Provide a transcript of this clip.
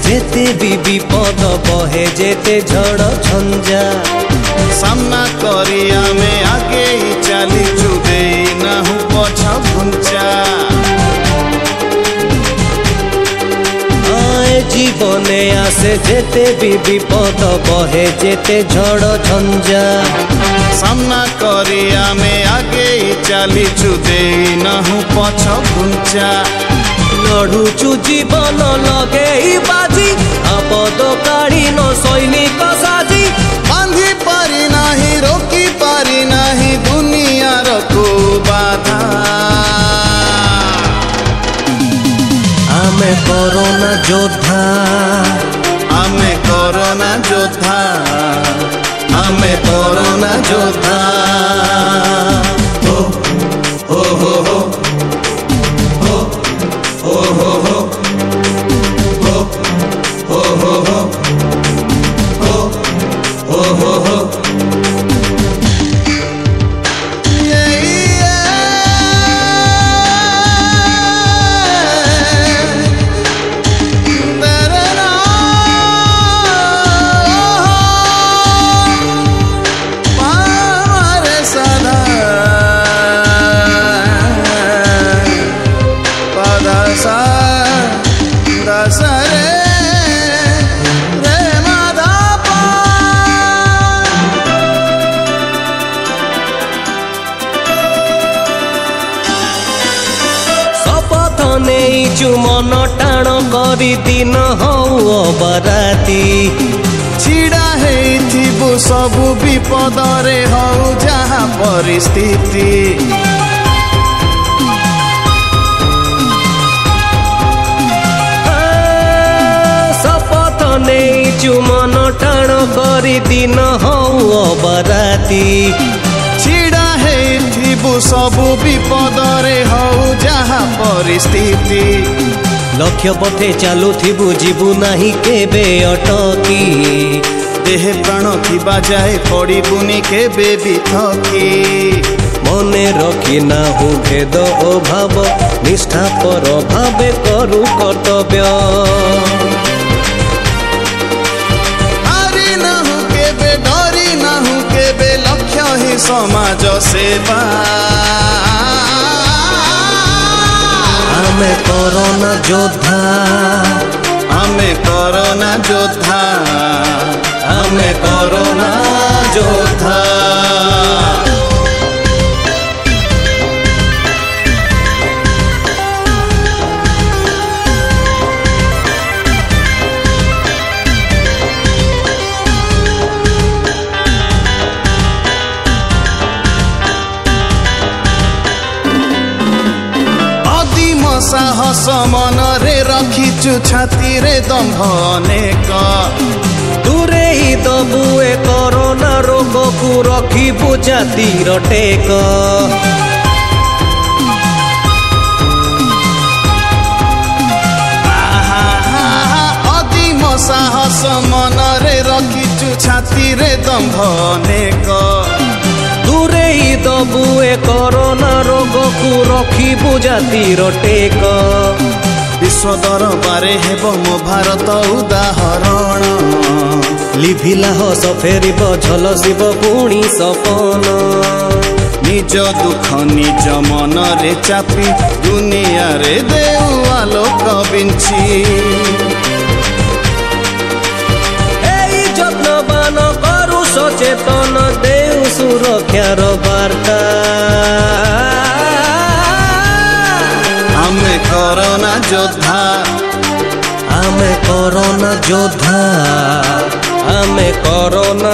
जेते भी विपद बहे जेते झड़ झंझा सामना करी आमे आगे ही चलीचु देई नाहु पछा घुंचा जीवने आसे जेते भी विपद बहे जेते झड़ झंझा सामना करी आमे आगे ही चलीचु देई नाहु पछा घुंचा लड़ुचु जीवन लगे बाजी आपद काढ़ी न सैनिक साजी बांधी पारी नाही रोकी पारी नाही दुनियार को बाधा आमे कोरोना योद्धा आमे कोरोना योद्धा आमे कोरोना योद्धा हो हो हो हो हो हो हो हो हो हो हो हो हो हो मन टाण करी दिन हौ बराती छिड़ा हेइथिबु सबु विपदरे हौ जहा परिस्थिति शपथ नेइछु मन टाण करी दिन हौ बराती छिड़ा हेइथिबु सबु विपदरे हौ जहा परिस्थिति लक्ष्य पथे चालुथिबु जीवु नाही केबे अटकी देह प्राण थिबा जाए पड़िबुनि केबे भी थकी मने रखी नाहु भेद अभाव निष्ठा पर भावे करू कर्तव्य हारी नाहु केबे डरी नाहु केबे लक्ष्य ही समाज सेवा आमे कोरोना योद्धा आमे कोरोना योद्धा आमे कोरोना योद्धा साहस मन रे रखिचु छाती रे दम्भ अनेक दूरे ही दबुए कोरोना रोग को रखिबु जातिर टेक अदिम साहस मन रे रखिचु छाती रे दम्भ अनेक दूरे ही दबुए कोरोना रोग को रखिबु जातिर टेक विश्व दरबारे हेब मो भारत उदाहरण लिभिला हस फेरिब झलसिब पुणी सपन निज दुख निज मन रे चापी दुनिया रे देउ आलोक बिंची एई जत्नवान करू सचेतन देउ सुरक्षार वार्ता आमे कोरोना योद्धा आमे कोरोना योद्धा आमे कोरोना